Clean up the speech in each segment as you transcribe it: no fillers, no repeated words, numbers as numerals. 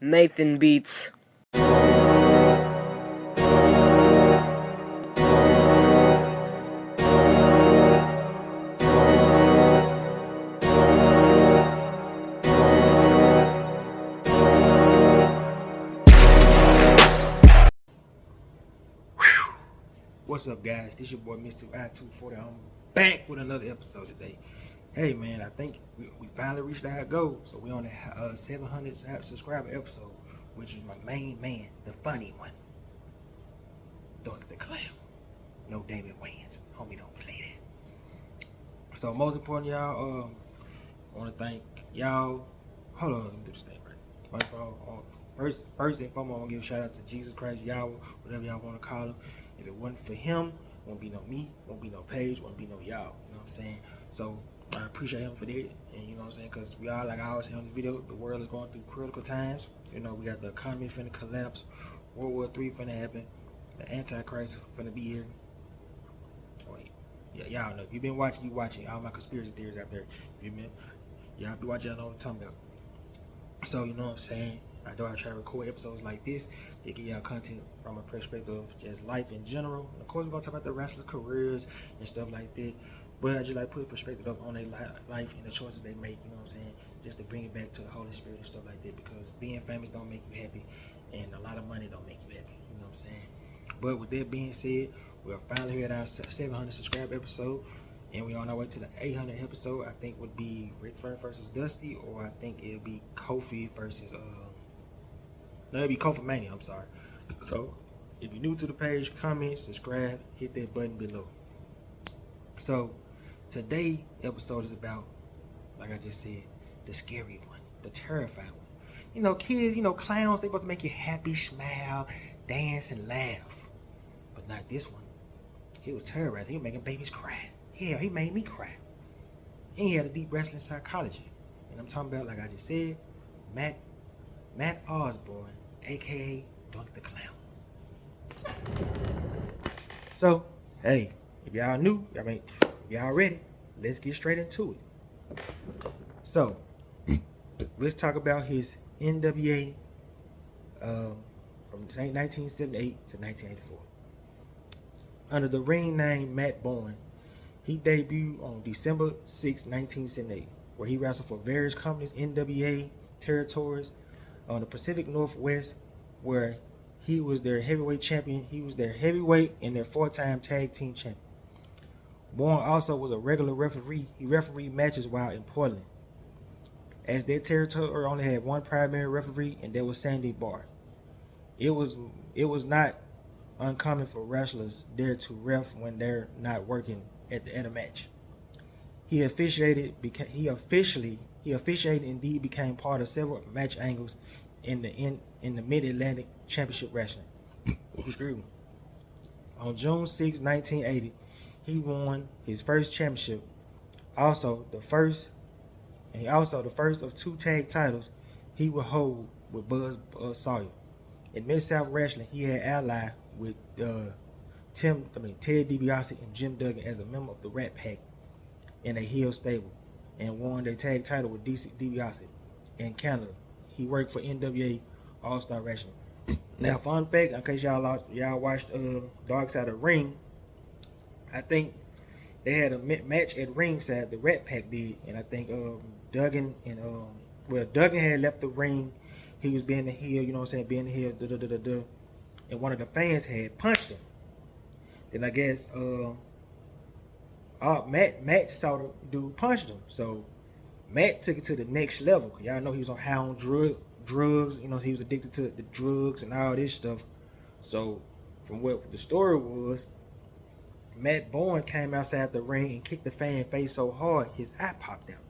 Nathan Beats. What's up, guys? This your boy Mr. I240. I'm back with another episode today. Hey, man, I think we finally reached our goal. So we on the 700 subscriber episode, which is my main man, the funny one, Dunk the Clown. No Damon Wayans. Homie don't play that. So most important, y'all, I want to thank y'all. Hold on, let me do this thing right. First and foremost, I want to give a shout out to Jesus Christ, Yahweh, whatever y'all want to call him. If it wasn't for him, won't be no me, won't be no Paige, won't be no y'all. You know what I'm saying? So I appreciate him for that. And you know what I'm saying? Because we all, like I always say on the video, the world is going through critical times. You know, we got the economy finna collapse, World War III finna happen, the Antichrist finna be here. Wait, yeah, y'all know. If you've been watching, you watching all my conspiracy theories out there. Y'all be watching, y'all know what I'm talking about. So, you know what I'm saying? I know I try to record episodes like this to give y'all content from a perspective of just life in general. And of course, we're going to talk about the wrestlers' careers and stuff like that. But I just like put perspective up on their life and the choices they make, you know what I'm saying? Just to bring it back to the Holy Spirit and stuff like that. Because being famous don't make you happy. And a lot of money don't make you happy, you know what I'm saying? But with that being said, we're finally here at our 700 subscribe episode. And we're on our way to the 800 episode. I think would be Ric Flair versus Dusty. Or I think it'll be Kofi versus... No, it'll be Kofi Mania, I'm sorry. So, if you're new to the page, comment, subscribe, hit that button below. So, today episode is about, like I just said, the scary one, the terrifying one. You know, kids, you know, clowns, they supposed to make you happy, smile, dance, and laugh. But not this one. He was terrorizing. He was making babies cry. Hell, he made me cry. And he had a deep wrestling psychology. And I'm talking about, like I just said, Matt Osborne, aka Dunk the Clown. So, hey, if y'all new, y'all ready, let's get straight into it. So, let's talk about his NWA from 1978 to 1984. Under the ring name Matt Bourne, he debuted on December 6, 1978, where he wrestled for various companies, NWA territories, on the Pacific Northwest, where he was their heavyweight champion. He was their heavyweight and their 4-time tag team champion. Bourne also was a regular referee. He refereed matches while in Portland, as their territory only had one primary referee, and that was Sandy Barr. It was not uncommon for wrestlers there to ref when they're not working at a match. He officiated indeed became part of several match angles in the Mid-Atlantic Championship Wrestling. Excuse me. On June 6, 1980, he won his first championship. Also the first of 2 tag titles he would hold with Buzz Sawyer. In Mid-South Wrestling, he had allied with Ted DiBiase and Jim Duggan as a member of the Rat Pack in a heel stable, and won their tag title with DiBiase in Canada. He worked for NWA All-Star Wrestling. Now, fun fact, in case y'all watched Dark Side of the Ring, I think they had a match at ringside. The Rat Pack did, and I think Duggan had left the ring. He was being the heel, you know what I'm saying, being the heel, and one of the fans had punched him. Then I guess Matt saw the dude punched him, so Matt took it to the next level. Cause y'all know he was on high on drugs. You know, he was addicted to the drugs and all this stuff. So from what the story was, Matt Bourne came outside the ring and kicked the fan face so hard his eye popped out.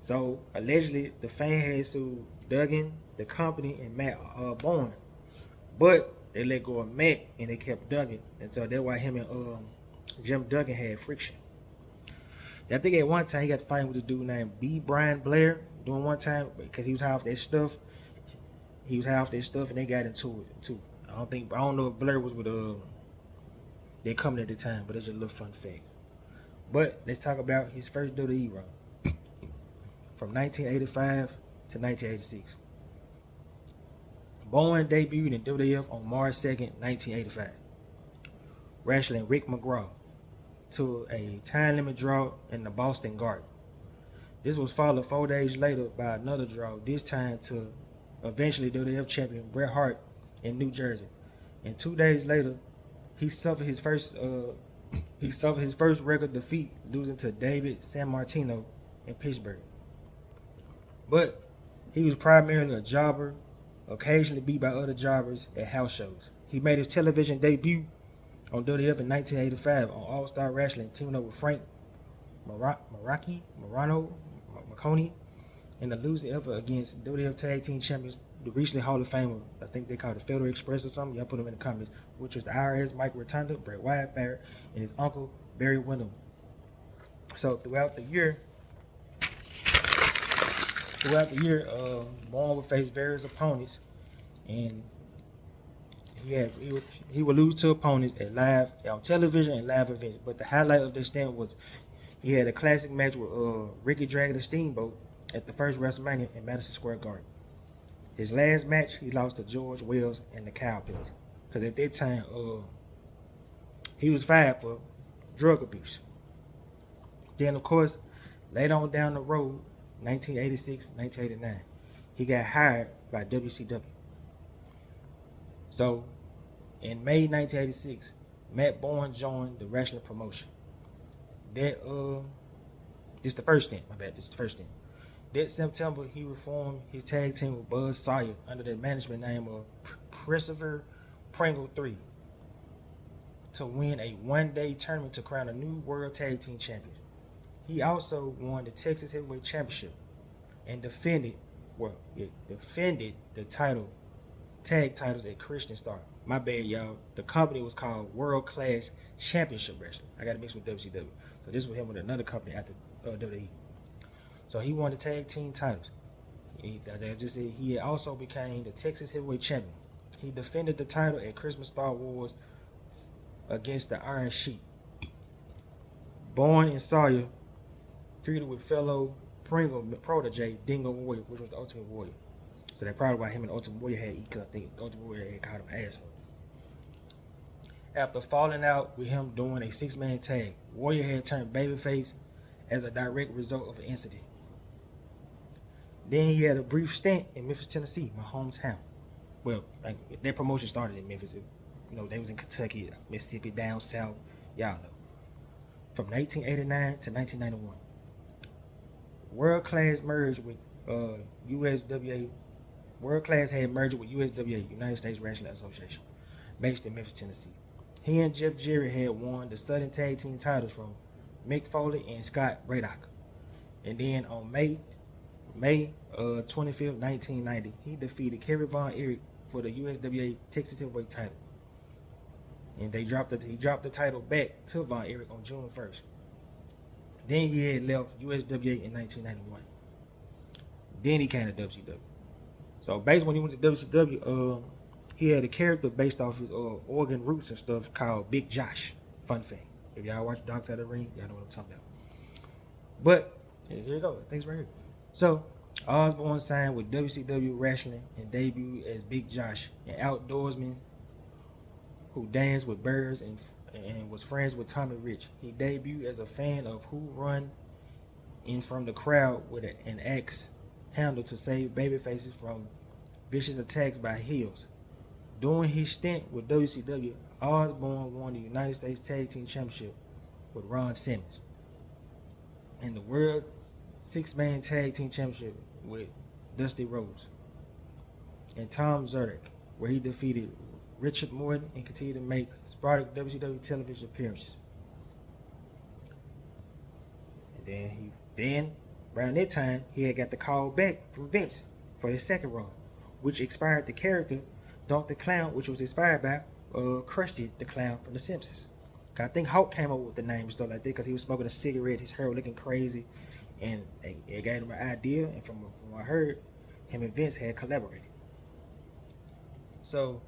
So allegedly the fan had sued Duggan, the company, and Matt Bourne, but they let go of Matt and they kept Duggan, and so that's why him and Jim Duggan had friction. I think at one time he got to fighting with a dude named B. Brian Blair during one time because he was high off that stuff. And they got into it too. I don't know if Blair was with their company at the time, but it's just a little fun fact. But let's talk about his first WWE run from 1985 to 1986. Bowen debuted in WWF on March 2nd, 1985, wrestling Rick McGraw to a time limit draw in the Boston Garden. This was followed 4 days later by another draw, this time to eventually WWF champion Bret Hart in New Jersey. And 2 days later, he suffered his first record defeat, losing to David Sammartino in Pittsburgh. But he was primarily a jobber, occasionally beat by other jobbers at house shows. He made his television debut on WWF in 1985 on All Star Wrestling, teaming up with Frank Marconi in the losing effort against WWF Tag Team Champions, the recently Hall of Famer, I think they called it Federal Express or something, y'all put them in the comments, which was the IRS Mike Rotunda, Bret Wyatt, and his uncle Barry Windham. So throughout the year, Bourne would face various opponents, and he would lose to opponents at live on television and live events. But the highlight of this stint was he had a classic match with Ricky Dragon the Steamboat at the first WrestleMania in Madison Square Garden. His last match, he lost to George Wells and the Cowpillars, because at that time he was fired for drug abuse. Then, of course, later on down the road, 1986, 1989, he got hired by WCW. So, in May 1986, Matt Bourne joined the wrestling promotion. This is the first stint. That September, he reformed his tag team with Buzz Sawyer under the management name of Christopher Pringle III to win a one-day tournament to crown a new World Tag Team Champion. He also won the Texas Heavyweight Championship and defended the tag titles at Christian Star. My bad, y'all. The company was called World Class Championship Wrestling. I got to mix with WCW. So this was him with another company after WWE. So he won the tag team titles. He also became the Texas Heavyweight Champion. He defended the title at Christmas Star Wars against the Iron Sheik. Bourne and Sawyer feuded with fellow Pringle protege Dingo Warrior, which was the Ultimate Warrior. So that's probably why him and the Ultimate Warrior had, because I think the Ultimate Warrior had called him an asshole. After falling out with him doing a 6-man tag, Warrior had turned babyface as a direct result of an incident. Then he had a brief stint in Memphis, Tennessee, my hometown. Well, that promotion started in Memphis. They was in Kentucky, Mississippi, down south. Y'all know. From 1989 to 1991. World Class merged with USWA. World Class had merged with USWA, United States Wrestling Association, based in Memphis, Tennessee. He and Jeff Jarrett had won the Southern Tag Team titles from Mick Foley and Scott Braydock. And then on May 25th, 1990, he defeated Kerry Von Erich for the USWA Texas Heavyweight title. And he dropped the title back to Von Erich on June 1st. Then he had left USWA in 1991. Then he came to WCW. So basically when he went to WCW, he had a character based off his Oregon roots and stuff called Big Josh. Fun fact. If y'all watch Dark Side of the Ring, y'all know what I'm talking about. But here you go. Things right here. So Osborne signed with WCW Wrestling and debuted as Big Josh, an outdoorsman who danced with birds and was friends with Tommy Rich. He debuted as a fan of Who Run in from the crowd with an axe handle to save babyfaces from vicious attacks by heels. During his stint with WCW, Osborne won the United States Tag Team Championship with Ron Simmons and the World 6-Man Tag Team Championship with Dusty Rhodes and Tom Zurich, where he defeated Richard Morton and continued to make sporadic WCW television appearances. And then around that time, he had got the call back from Vince for his second run, which expired the character Dunk the Clown, which was inspired by Krusty the Clown from The Simpsons. I think Hulk came up with the name and stuff like that because he was smoking a cigarette, his hair was looking crazy, and it gave him an idea. And from what I heard, him and Vince had collaborated. So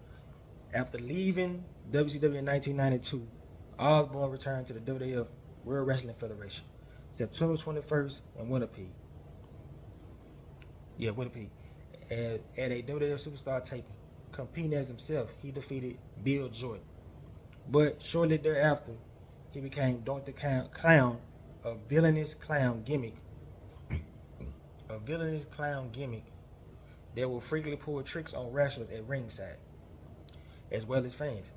after leaving WCW in 1992, Osborne returned to the WWF World Wrestling Federation September 21st in Winnipeg. Winnipeg. At a WWF Superstar taping. competing as himself, he defeated Bill Jordan. But shortly thereafter, he became Doink the Clown, a villainous clown gimmick. A villainous clown gimmick that will frequently pull tricks on wrestlers at ringside, as well as fans.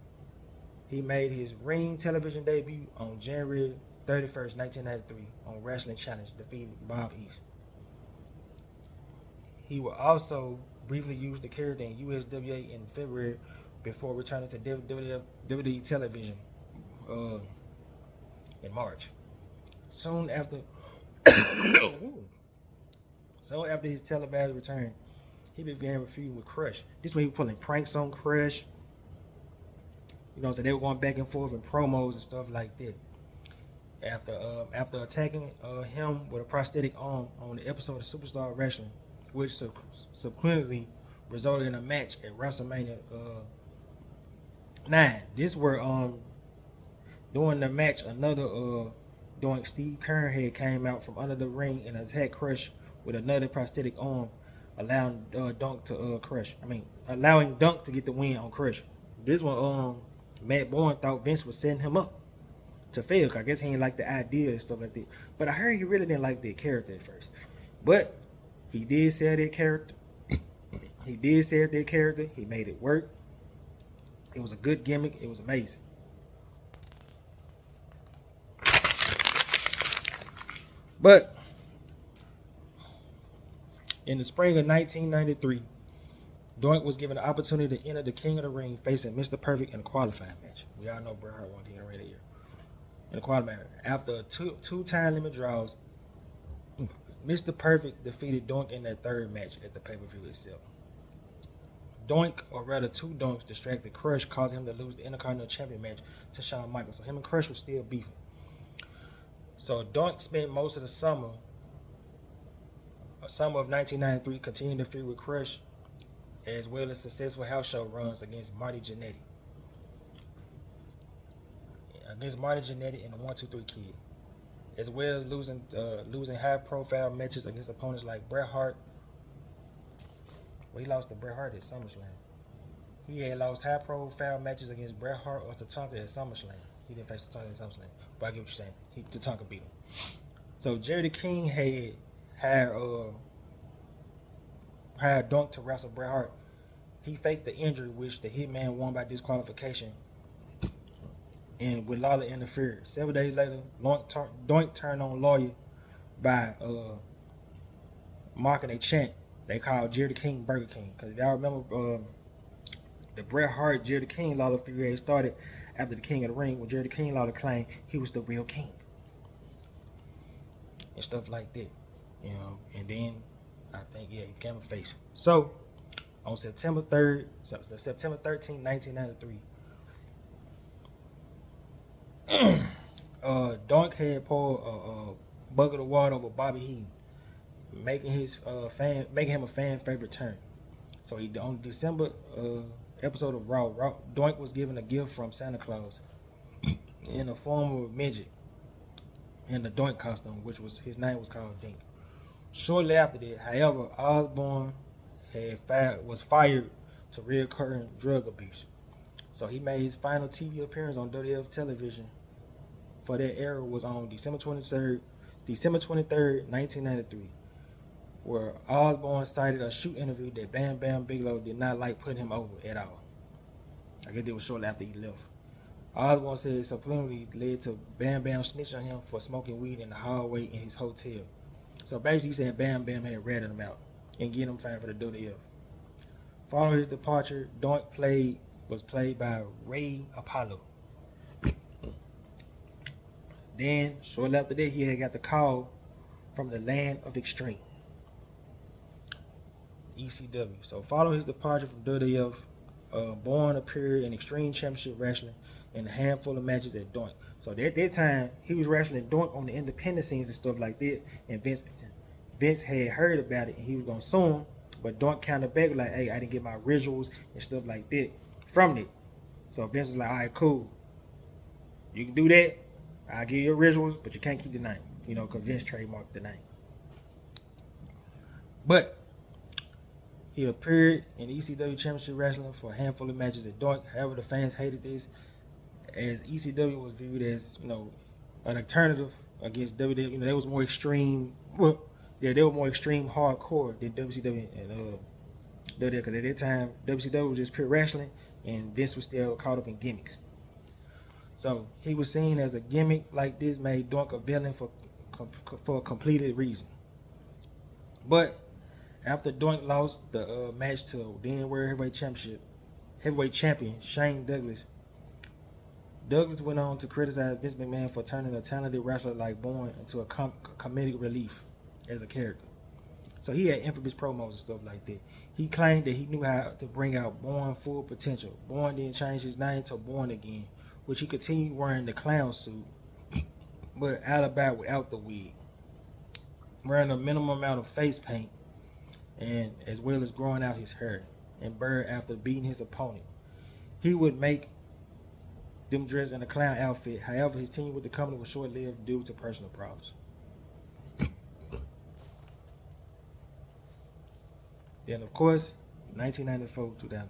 He made his ring television debut on January 31st, 1993 on Wrestling Challenge, defeating Bob East. He will also briefly use the character in USWA in February before returning to WWE television in March. Soon after his televised return, he began feuding with Crush. This way he was pulling pranks on Crush. You know, so they were going back and forth in promos and stuff like that. After attacking him with a prosthetic arm on the episode of Superstar Wrestling, which subsequently resulted in a match at WrestleMania 9. This were during the match, another Doink, Steve Keirn, had came out from under the ring and attacked Crush with another prosthetic arm, allowing Dunk to get the win on Crush. This one, Matt Bourne thought Vince was setting him up to fail. I guess he didn't like the idea and stuff like that. But I heard he really didn't like that character at first. But he did sell that character. He made it work. It was a good gimmick. It was amazing. But in the spring of 1993, Doink was given the opportunity to enter the King of the Ring facing Mr. Perfect in a qualifying match. We all know Bret Hart won King of the Ring that year. In a qualifying match. After two time limit draws, Mr. Perfect defeated Doink in that third match at the pay-per-view itself. Doink, or rather two Doinks, distracted Crush, causing him to lose the Intercontinental Champion match to Shawn Michaels. So him and Crush were still beefing. So Doink spent most of the summer of 1993 continuing to feud with Crush, as well as successful house show runs against Marty Jannetty. And the 1-2-3 Kid, as well as losing high-profile matches against opponents like Bret Hart. Well, he lost to Bret Hart at SummerSlam. He had lost high-profile matches against Bret Hart or Tatanka at SummerSlam. He didn't face Tatanka at SummerSlam, but I get what you're saying. Tatanka beat him. So Jerry the King had hired Doink to wrestle Bret Hart. He faked the injury, which the Hitman won by disqualification, and with Lawler interfered. 7 days later, Doink turned on Lawler by marking a chant they called Jerry the King Burger King. Because if y'all remember, the Bret Hart Jerry the King Lawler feud had started after the King of the Ring, when Jerry the King Lawler claimed he was the real king and stuff like that, you know. And then I think he became a face. So on September 13, 1993, Doink had poured a bucket of water over Bobby Heenan, making him a fan favorite turn. So on December episode of Raw, Doink was given a gift from Santa Claus in the form of a midget in the Doink costume, which was his name was called Dink. Shortly after that, however, Osborne was fired to reoccurring drug abuse. So he made his final TV appearance on WWF television for that era was on December 23rd, 1993, where Osborne cited a shoot interview that Bam Bam Bigelow did not like putting him over at all. I guess it was shortly after he left. Osborne said it subliminally led to Bam Bam snitching on him for smoking weed in the hallway in his hotel. So basically he said Bam Bam had ratted him out and getting him fined for the WWF. Following his departure, Doink was played by Ray Apollo. Then, shortly after that, he had got the call from the Land of Extreme, ECW. So following his departure from WWF, Bourne appeared in Extreme Championship Wrestling in a handful of matches at Doink. So at that time, he was wrestling Doink on the independent scenes and stuff like that, and Vince had heard about it and he was going to sue him, but Doink countered back like, hey, I didn't get my rituals and stuff like that from it. So Vince was like, all right, cool. You can do that. I'll give you your rituals, but you can't keep the name, you know, because Vince trademarked the name. But He appeared in ECW Championship Wrestling for a handful of matches at Doink. However, the fans hated this, as ECW was viewed as, an alternative against WWE. They was more extreme. Well, yeah, they were more extreme hardcore than WCW and WWE, because at that time WCW was just pure wrestling, and Vince was still caught up in gimmicks. So he was seen as a gimmick like this made Doink a villain for a completed reason. But after Doink lost the match to then World Heavyweight Champion Shane Douglas, Douglas went on to criticize Vince McMahon for turning a talented wrestler like Bourne into a comedic relief as a character. So he had infamous promos and stuff like that. He claimed that he knew how to bring out Bourne's full potential. Bourne then changed his name to Bourne again, which he continued wearing the clown suit, but Alabama without the wig, wearing a minimum amount of face paint, and as well as growing out his hair and beard after beating his opponent. He would make them dress in a clown outfit. However, his team with the company was short-lived due to personal problems. Then, of course, 1994-2003.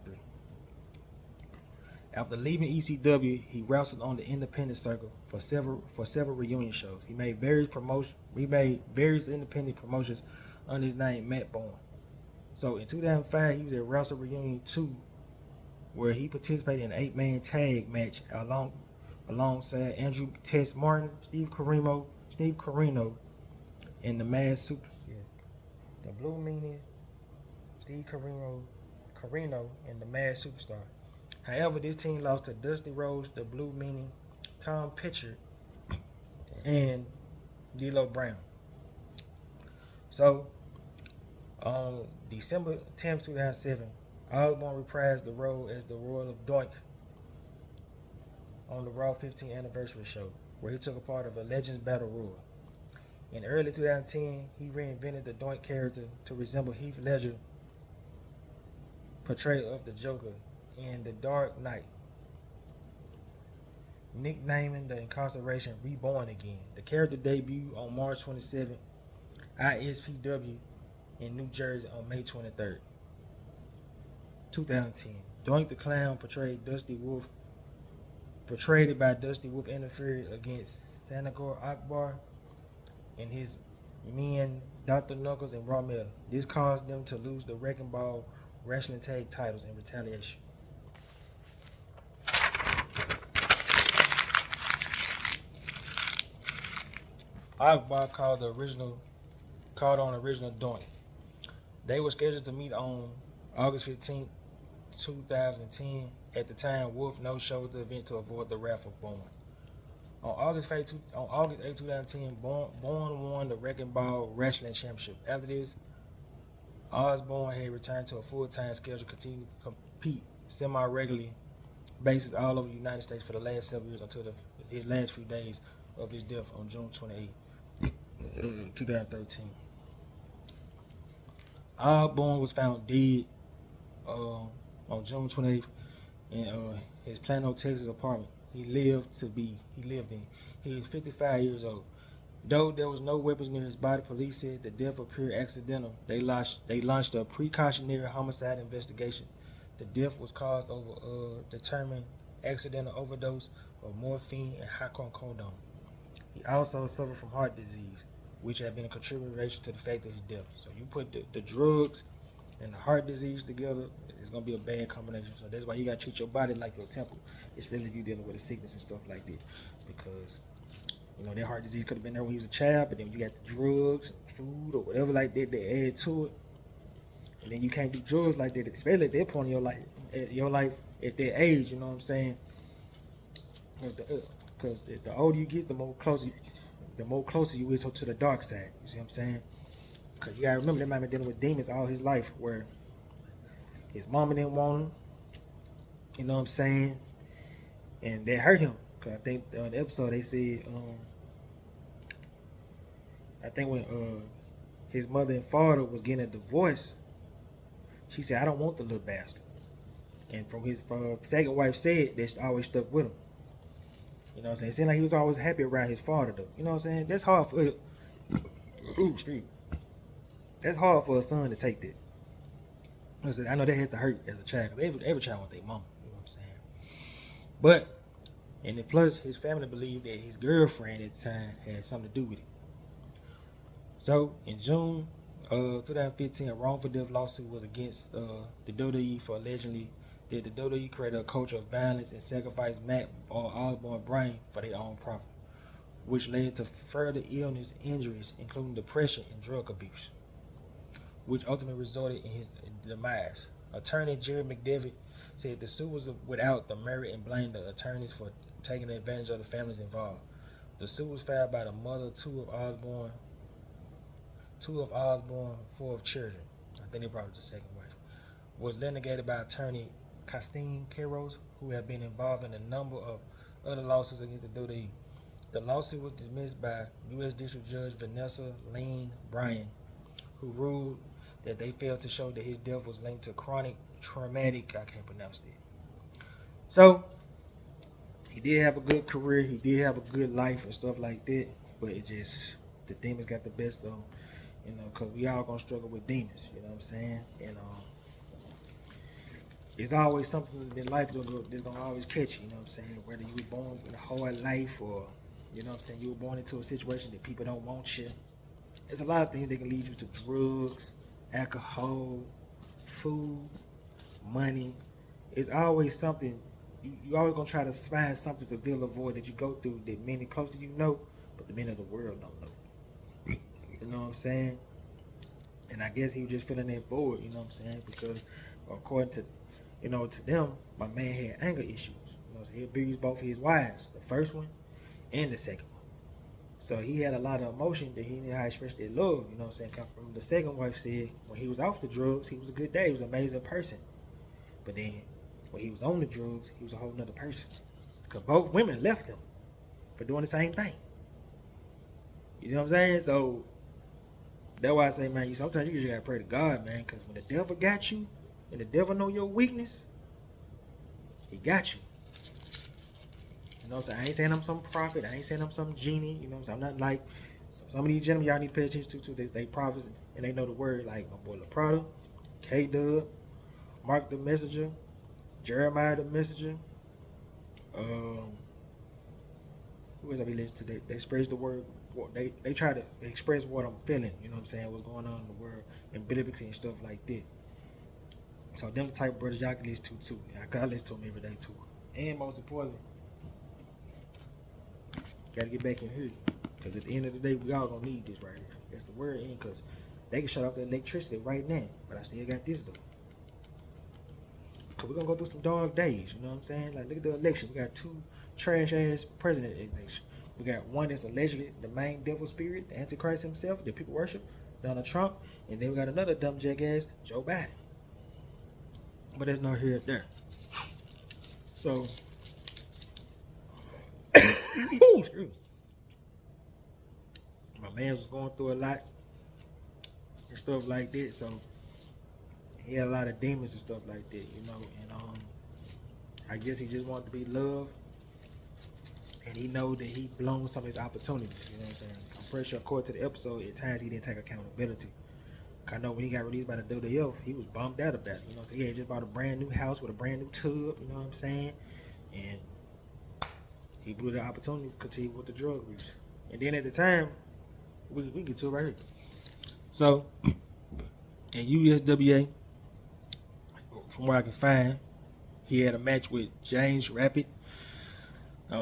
After leaving ECW, he wrestled on the independent circuit for several reunion shows. He made various independent promotions under his name Matt Bourne. So in 2005, he was at Wrestle Reunion 2, where he participated in an 8-man tag match alongside Andrew Tess Martin, Steve Corino, and the Mad Super. The Blue Meanie, Steve Corino, and the Mad Superstar. However, this team lost to Dusty Rhodes, the Blue Meanie, Tom Pitcher, and D'Lo Brown. So, on December 10th, 2007, Osborne reprised the role as the Royal of Doink on the Raw 15th Anniversary show, where he took a part of a Legends Battle Royal. In early 2010, he reinvented the Doink character to resemble Heath Ledger's portrayal of the Joker in The Dark Knight, nicknaming the incarceration Reborn Again. The character debuted on March 27th, ISPW in New Jersey on May 23rd, 2010. Doink the Clown, portrayed by Dusty Wolf, interfered against Sanagor Akbar and his men Dr. Knuckles and Ramel. This caused them to lose the Wrecking Ball wrestling tag titles in retaliation. Akbar called on original Doink. They were scheduled to meet on August 15, 2010. At the time, Wolf no-showed the event to avoid the wrath of Bourne. On August 8, 2010, Bourne won the Wrecking Ball Wrestling Championship. After this, Osborne had returned to a full-time schedule, continuing to compete semi-regularly basis all over the United States for the last several years until his last few days of his death on June 28, 2013. Osborne was found dead on June 28th in his Plano, Texas apartment he lived in. He was 55 years old. Though there was no weapons near his body, police said the death appeared accidental. They launched a precautionary homicide investigation. The death was caused over determined accidental overdose of morphine and hydrocodone. He also suffered from heart disease, which had been a contribution to the fact of his death. So you put the drugs and the heart disease together, it's going to be a bad combination. So that's why you got to treat your body like your temple, especially if you're dealing with a sickness and stuff like that. Because, that heart disease could have been there when he was a child, but then you got the drugs, food, or whatever like that they add to it. And then you can't do drugs like that, especially at that point in your life, at that age, you know what I'm saying? Because the older you get, the more closer you is to the dark side. You see what I'm saying? Because you gotta remember, that man been dealing with demons all his life, where his mama didn't want him. You know what I'm saying? And that hurt him. Because I think on the episode they said, I think when his mother and father was getting a divorce, she said, "I don't want the little bastard." And from his second wife said that she always stuck with him. You know what I'm saying? It seemed like he was always happy around his father, though. You know what I'm saying? That's hard for that's hard for a son to take that. I know they had to hurt as a child. Every child wants their mama. You know what I'm saying? But and then plus his family believed that his girlfriend at the time had something to do with it. So in June 2015, a wrongful death lawsuit was against the WWE for allegedly that the WWE created a culture of violence and sacrificed Matt Osborne's brain for their own profit, which led to further illness, injuries, including depression and drug abuse, which ultimately resulted in his demise. Attorney Jerry McDevitt said the suit was without the merit and blamed the attorneys for taking advantage of the families involved. The suit was filed by the mother of two of Osborne's four children. I think they probably the second wife. Was litigated by attorney Christine Queiroz, who had been involved in a number of other lawsuits against the WWE. The lawsuit was dismissed by U.S. District Judge Vanessa Lane Bryan, who ruled that they failed to show that his death was linked to chronic traumatic, I can't pronounce it. So, he did have a good career, he did have a good life and stuff like that, but it just, the demons got the best of him, you know, because we all gonna struggle with demons, you know what I'm saying? And it's always something in life that's gonna always catch you, you know what I'm saying? Whether you were born in a hard life or, you know what I'm saying, you were born into a situation that people don't want you. There's a lot of things that can lead you to drugs, alcohol, food, money. It's always something. You always gonna try to find something to fill a void that you go through that many close to you know, but the men of the world don't know. You know what I'm saying? And I guess he was just filling that void. You know what I'm saying? Because according to, you know, to them, my man had anger issues. You know, so he abused both of his wives, the first one and the second one. So he had a lot of emotion that he didn't know how to express that love. You know what I'm saying? From the second wife said when he was off the drugs, he was a good day. He was an amazing person. But then when he was on the drugs, he was a whole nother person. Because both women left him for doing the same thing. You know what I'm saying? So that's why I say, man, sometimes you just gotta pray to God, man. Because when the devil got you and the devil know your weakness, he got you. You know what I'm saying? I ain't saying I'm some prophet. I ain't saying I'm some genie. You know what I'm saying? I'm not like some of these gentlemen y'all need to pay attention to. They prophets and they know the word, like my boy LaPrada, K-Dub, Mark the Messenger, Jeremiah the Messenger. Who else I be listening to? They express the word. They try to express what I'm feeling. You know what I'm saying? What's going on in the world and biblically and stuff like that. So them the type of brothers y'all can listen to too. I listen to them every day too. And most importantly, gotta get back in here, because at the end of the day, we all gonna need this right here. That's the word in, because they can shut off the electricity right now, but I still got this though. Because we're gonna go through some dark days, you know what I'm saying? Like, look at the election. We got two trash ass president elections. We got one that's allegedly the main devil spirit, the Antichrist himself, that people worship, Donald Trump, and then we got another dumb jackass, Joe Biden. But there's no here there. So my man was going through a lot and stuff like that, so he had a lot of demons and stuff like that, you know. And I guess he just wanted to be loved, and he know that he blown some of his opportunities. You know what I'm saying? I'm pretty sure, according to the episode, at times he didn't take accountability. I know when he got released by the WWF, he was bummed out about it. You know, so he had just bought a brand new house with a brand new tub. You know what I'm saying? And he blew the opportunity to continue with the drug use. And then at the time, we get to it right here. So, in USWA, from what I can find, he had a match with James Rapid.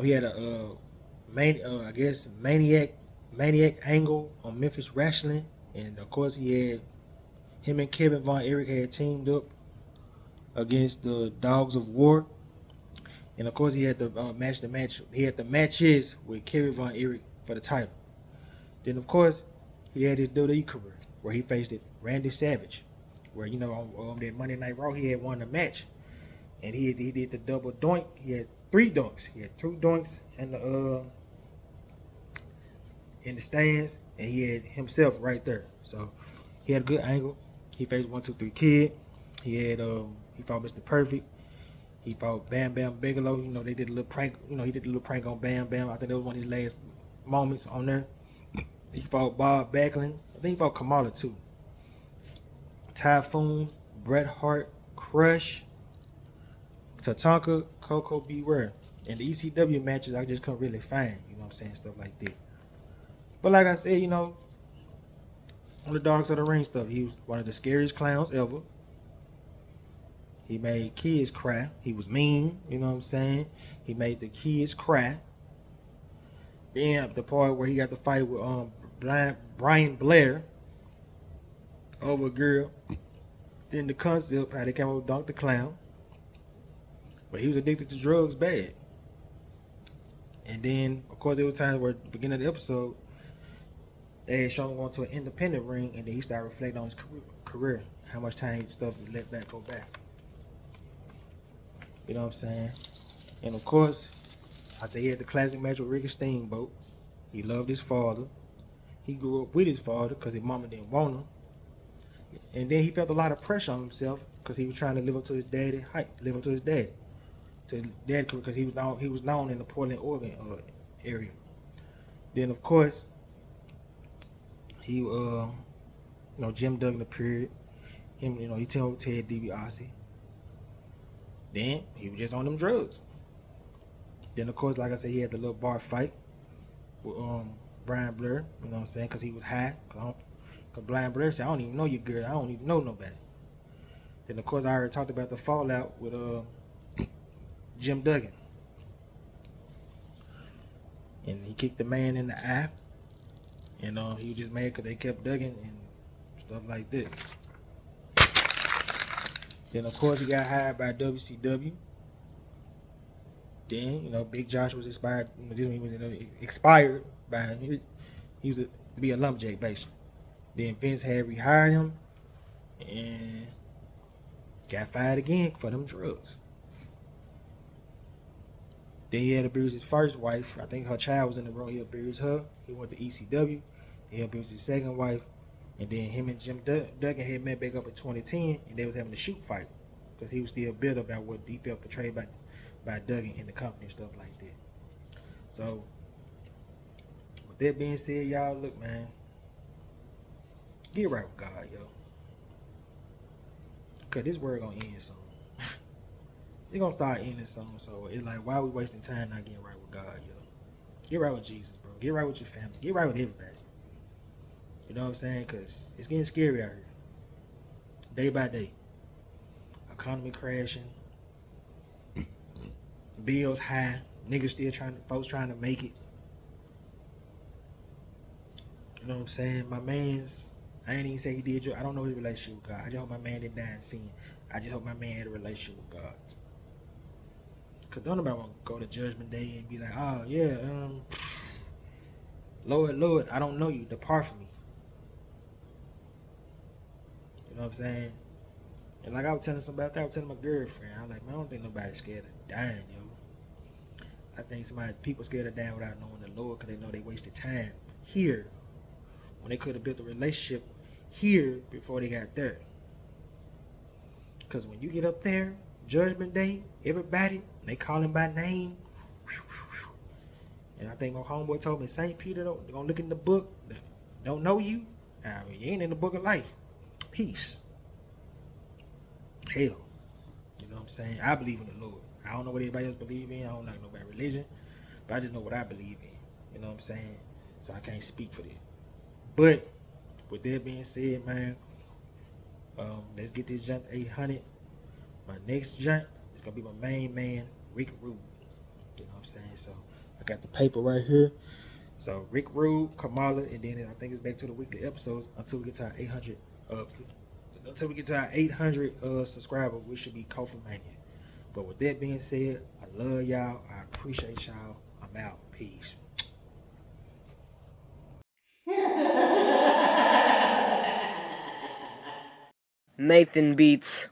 He had a maniac angle on Memphis Wrestling, and of course him and Kevin Von Erich had teamed up against the Dogs of War. And of course, he had the match. He had the matches with Kevin Von Erich for the title. Then, of course, he had his WWE career where he faced Randy Savage, where, you know, on that Monday Night Raw, he had won the match, and he did the double doink. He had 3 dunks. He had 2 dunks in the stands, and he had himself right there. So he had a good angle. He faced 1-2-3 Kid. He fought Mr. Perfect. He fought Bam Bam Bigelow. You know, they did a little prank. You know, he did a little prank on Bam Bam. I think that was one of his last moments on there. He fought Bob Backlund. I think he fought Kamala too. Typhoon, Bret Hart, Crush, Tatanka, Coco Beware. And the ECW matches I just couldn't really find, you know what I'm saying, stuff like that. But like I said, you know, on the Dogs of the Ring stuff, he was one of the scariest clowns ever. He made kids cry. He was mean, you know what I'm saying? He made the kids cry. Then the part where he got to fight with Brian Blair over a girl. Then the concept, how they came up with Dunk the Clown. But he was addicted to drugs bad. And then, of course, there was times where at the beginning of the episode, they had shown him going to an independent ring, and then he started reflecting on his career, how much time stuff he let back go back. You know what I'm saying? And of course, I said he had the classic match with Ricky Steamboat. He loved his father. He grew up with his father because his mama didn't want him. And then he felt a lot of pressure on himself because he was trying to live up to his daddy height, live up to his daddy. To his dad, because he was known in the Portland, Oregon area. Then of course, he Jim Duggan appeared. Him, he teamed up with Ted DiBiase. Then he was just on them drugs. Then of course, like I said, he had the little bar fight with Brian Blair, you know what I'm saying, because he was high. Because Brian Blair said, I don't even know you, girl. I don't even know nobody. Then of course, I already talked about the fallout with Jim Duggan. And he kicked the man in the eye. And he was just mad because they kept Duggan and stuff like this. Then of course he got hired by WCW. Then Big Josh was expired. He was expired by he was to be a lumberjack basically. Then Vince had rehired him and got fired again for them drugs. Then he had abused his first wife. I think her child was in the room. He abused her. He went to ECW. He abused his second wife. And then him and Jim Duggan had met back up in 2010, and they was having a shoot fight because he was still bitter about what he felt betrayed by Duggan in the company and stuff like that. So, with that being said, y'all, look, man, get right with God, yo. Because this world going to end soon. It's going to start ending soon. So, it's like, why are we wasting time not getting right with God, yo? Get right with Jesus, bro. Get right with your family. Get right with everybody. You know what I'm saying? Because it's getting scary out here. Day by day. Economy crashing. Bills high. Niggas still folks trying to make it. You know what I'm saying? My man's, I ain't even say he did. I don't know his relationship with God. I just hope my man didn't die in sin. I just hope my man had a relationship with God. Because don't nobody want to go to Judgment Day and be like, oh, yeah, Lord, I don't know you. Depart from me. You know what I'm saying? And like I was telling somebody, I was telling my girlfriend, I was like, man, I don't think nobody's scared of dying, yo. I think people scared of dying without knowing the Lord because they know they wasted time here when they could have built a relationship here before they got there. Because when you get up there, Judgment Day, everybody, they call him by name. And I think my homeboy told me, St. Peter, they're going to look in the book, don't know you. You ain't in the book of life. Peace. Hell. You know what I'm saying? I believe in the Lord. I don't know what everybody else believe in. I don't know about religion. But I just know what I believe in. You know what I'm saying? So I can't speak for that. But with that being said, man, let's get this jump to 800. My next jump is going to be my main man, Rick Rude. You know what I'm saying? So I got the paper right here. So Rick Rude, Kamala, and then I think it's back to the weekly episodes until we get to our 800. Until we get to our 800 subscriber, we should be Kofi Mania. But with that being said, I love y'all. I appreciate y'all. I'm out. Peace. Nathan Beats.